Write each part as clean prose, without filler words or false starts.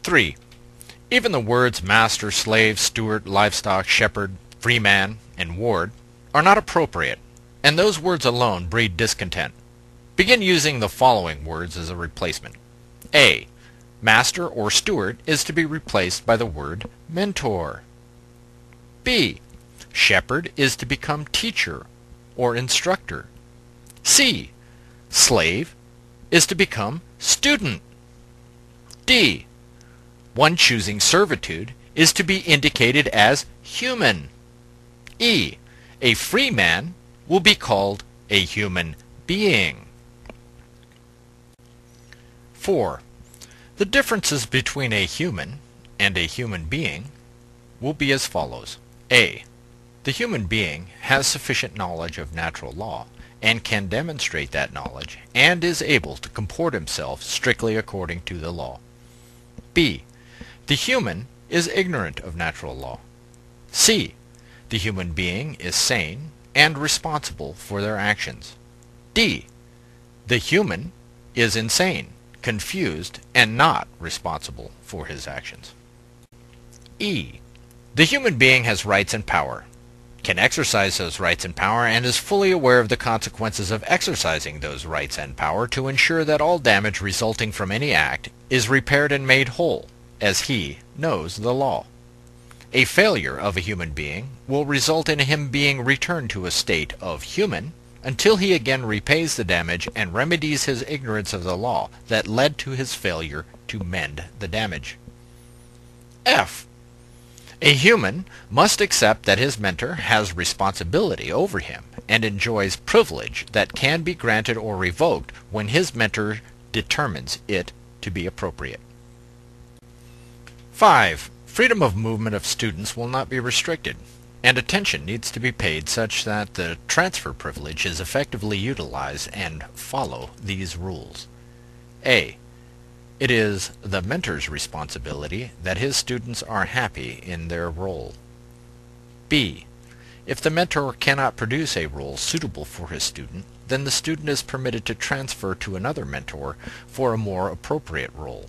3. Even the words master, slave, steward, livestock, shepherd, freeman, and ward are not appropriate, and those words alone breed discontent. Begin using the following words as a replacement. A. Master or steward is to be replaced by the word mentor. B. Shepherd is to become teacher or instructor. C. Slave is to become student. D. One choosing servitude is to be indicated as human. E. A free man will be called a human being. 4. The differences between a human and a human being will be as follows. A. The human being has sufficient knowledge of natural law and can demonstrate that knowledge and is able to comport himself strictly according to the law. B. The human is ignorant of natural law. C. The human being is sane and responsible for their actions. D. The human is insane, confused, and not responsible for his actions. E. The human being has rights and power, can exercise those rights and power, and is fully aware of the consequences of exercising those rights and power to ensure that all damage resulting from any act is repaired and made whole, as he knows the law. A failure of a human being will result in him being returned to a state of human until he again repays the damage and remedies his ignorance of the law that led to his failure to mend the damage. F. A human must accept that his mentor has responsibility over him and enjoys privilege that can be granted or revoked when his mentor determines it to be appropriate. 5. Freedom of movement of students will not be restricted, and attention needs to be paid such that the transfer privilege is effectively utilized and follow these rules. A. It is the mentor's responsibility that his students are happy in their role. B. If the mentor cannot produce a role suitable for his student, then the student is permitted to transfer to another mentor for a more appropriate role.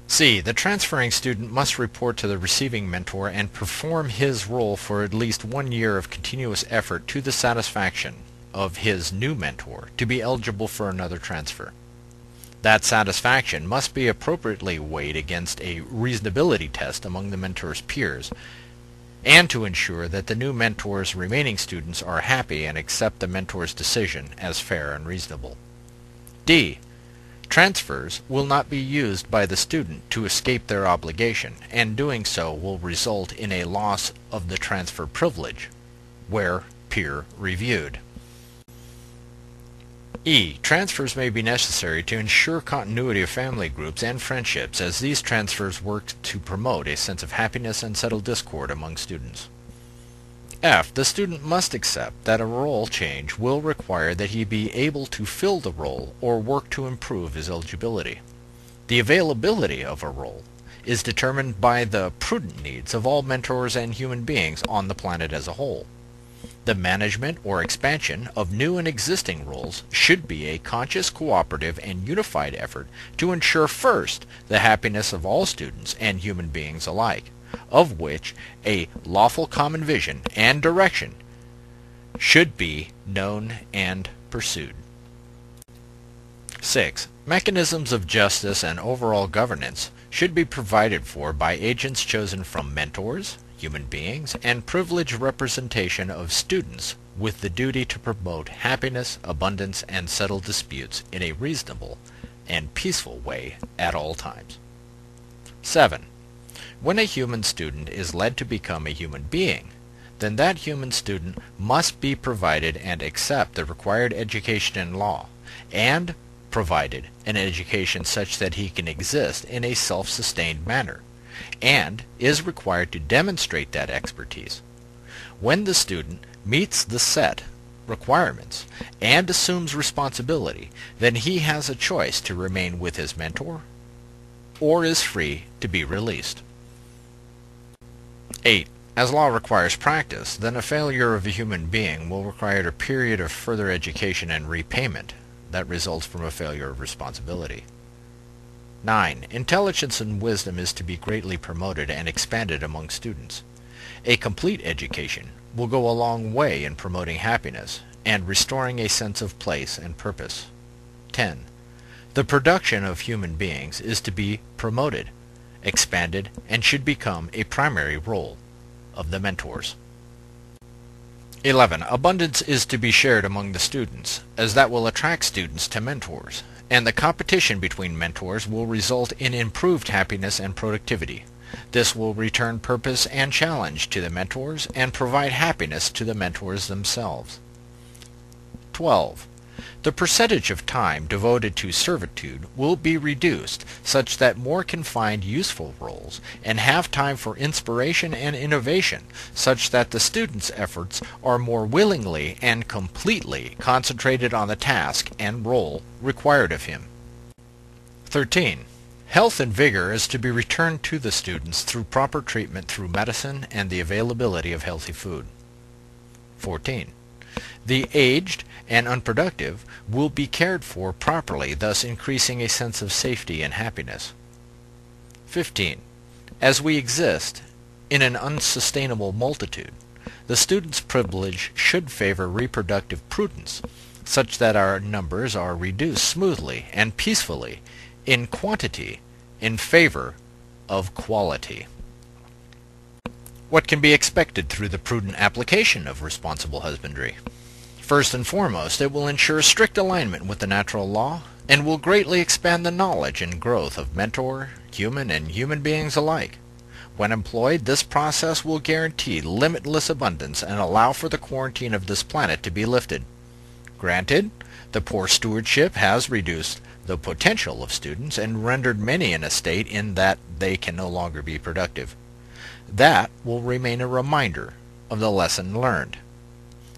C. The transferring student must report to the receiving mentor and perform his role for at least 1 year of continuous effort to the satisfaction of his new mentor to be eligible for another transfer. That satisfaction must be appropriately weighed against a reasonability test among the mentor's peers, and to ensure that the new mentor's remaining students are happy and accept the mentor's decision as fair and reasonable. D. Transfers will not be used by the student to escape their obligation, and doing so will result in a loss of the transfer privilege, where peer reviewed. E. Transfers may be necessary to ensure continuity of family groups and friendships, as these transfers work to promote a sense of happiness and settle discord among students. F. The student must accept that a role change will require that he be able to fill the role or work to improve his eligibility. The availability of a role is determined by the prudent needs of all mentors and human beings on the planet as a whole. The management or expansion of new and existing roles should be a conscious, cooperative, and unified effort to ensure first the happiness of all students and human beings alike, of which a lawful common vision and direction should be known and pursued. 6. Mechanisms of justice and overall governance should be provided for by agents chosen from mentors, human beings, and privileged representation of students with the duty to promote happiness, abundance, and settle disputes in a reasonable and peaceful way at all times. 7. When a human student is led to become a human being, then that human student must be provided and accept the required education in law, and provided an education such that he can exist in a self-sustained manner, and is required to demonstrate that expertise. When the student meets the set requirements and assumes responsibility, then he has a choice to remain with his mentor or is free to be released. 8. As law requires practice, then a failure of a human being will require a period of further education and repayment that results from a failure of responsibility. 9. Intelligence and wisdom is to be greatly promoted and expanded among students. A complete education will go a long way in promoting happiness and restoring a sense of place and purpose. 10. The production of human beings is to be promoted, expanded, and should become a primary role of the mentors. 11. Abundance is to be shared among the students, as that will attract students to mentors, and the competition between mentors will result in improved happiness and productivity. This will return purpose and challenge to the mentors and provide happiness to the mentors themselves. 12. The percentage of time devoted to servitude will be reduced such that more can find useful roles and have time for inspiration and innovation, such that the student's efforts are more willingly and completely concentrated on the task and role required of him. 13. Health and vigor is to be returned to the students through proper treatment through medicine and the availability of healthy food. 14. The aged and unproductive will be cared for properly, thus increasing a sense of safety and happiness. 15. As we exist in an unsustainable multitude, the student's privilege should favor reproductive prudence, such that our numbers are reduced smoothly and peacefully in quantity in favor of quality. What can be expected through the prudent application of responsible husbandry? First and foremost, it will ensure strict alignment with the natural law and will greatly expand the knowledge and growth of mentor, human, and human beings alike. When employed, this process will guarantee limitless abundance and allow for the quarantine of this planet to be lifted. Granted, the poor stewardship has reduced the potential of students and rendered many in a state in that they can no longer be productive. That will remain a reminder of the lesson learned.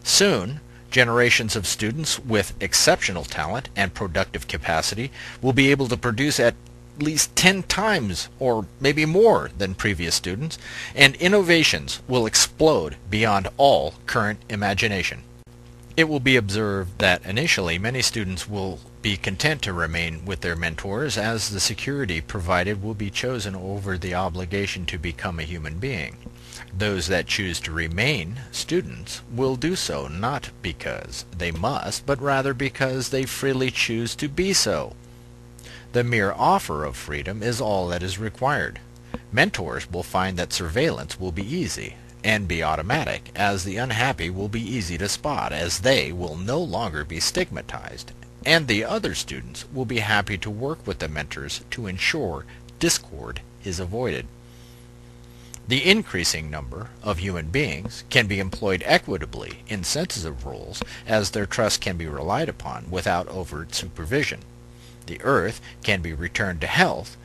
Soon, generations of students with exceptional talent and productive capacity will be able to produce at least 10 times or maybe more than previous students, and innovations will explode beyond all current imagination. It will be observed that initially many students will be content to remain with their mentors, as the security provided will be chosen over the obligation to become a human being. Those that choose to remain students will do so not because they must, but rather because they freely choose to be so. The mere offer of freedom is all that is required. Mentors will find that surveillance will be easy and be automatic, as the unhappy will be easy to spot, as they will no longer be stigmatized, and the other students will be happy to work with the mentors to ensure discord is avoided. The increasing number of human beings can be employed equitably in sensitive roles, as their trust can be relied upon without overt supervision. The earth can be returned to health,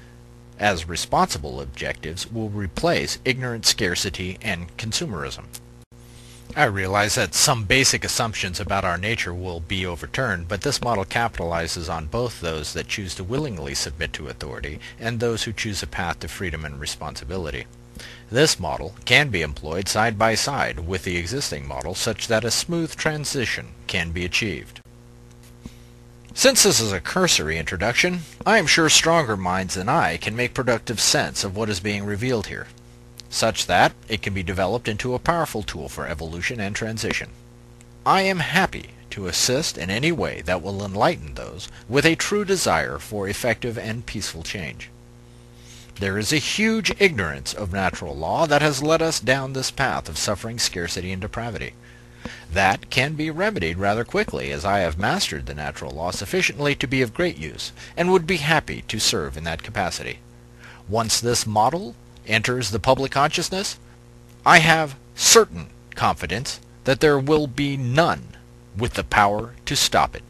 as responsible objectives will replace ignorant scarcity and consumerism. I realize that some basic assumptions about our nature will be overturned, but this model capitalizes on both those that choose to willingly submit to authority and those who choose a path to freedom and responsibility. This model can be employed side by side with the existing model such that a smooth transition can be achieved. Since this is a cursory introduction, I am sure stronger minds than I can make productive sense of what is being revealed here, such that it can be developed into a powerful tool for evolution and transition. I am happy to assist in any way that will enlighten those with a true desire for effective and peaceful change. There is a huge ignorance of natural law that has led us down this path of suffering, scarcity, and depravity. That can be remedied rather quickly, as I have mastered the natural law sufficiently to be of great use, and would be happy to serve in that capacity. Once this model enters the public consciousness, I have certain confidence that there will be none with the power to stop it.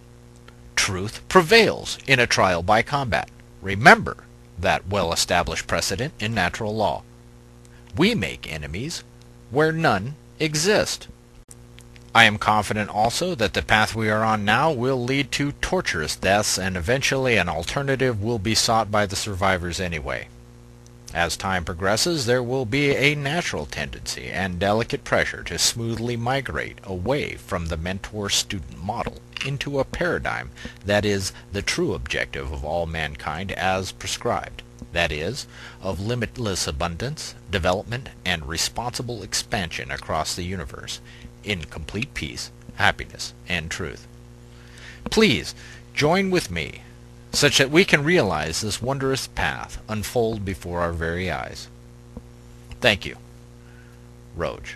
Truth prevails in a trial by combat. Remember that well-established precedent in natural law. We make enemies where none exist. I am confident also that the path we are on now will lead to torturous deaths, and eventually an alternative will be sought by the survivors anyway. As time progresses, there will be a natural tendency and delicate pressure to smoothly migrate away from the mentor-student model into a paradigm that is the true objective of all mankind as prescribed, that is, of limitless abundance, development, and responsible expansion across the universe, in complete peace, happiness, and truth. Please join with me such that we can realize this wondrous path unfold before our very eyes. Thank you. Roge.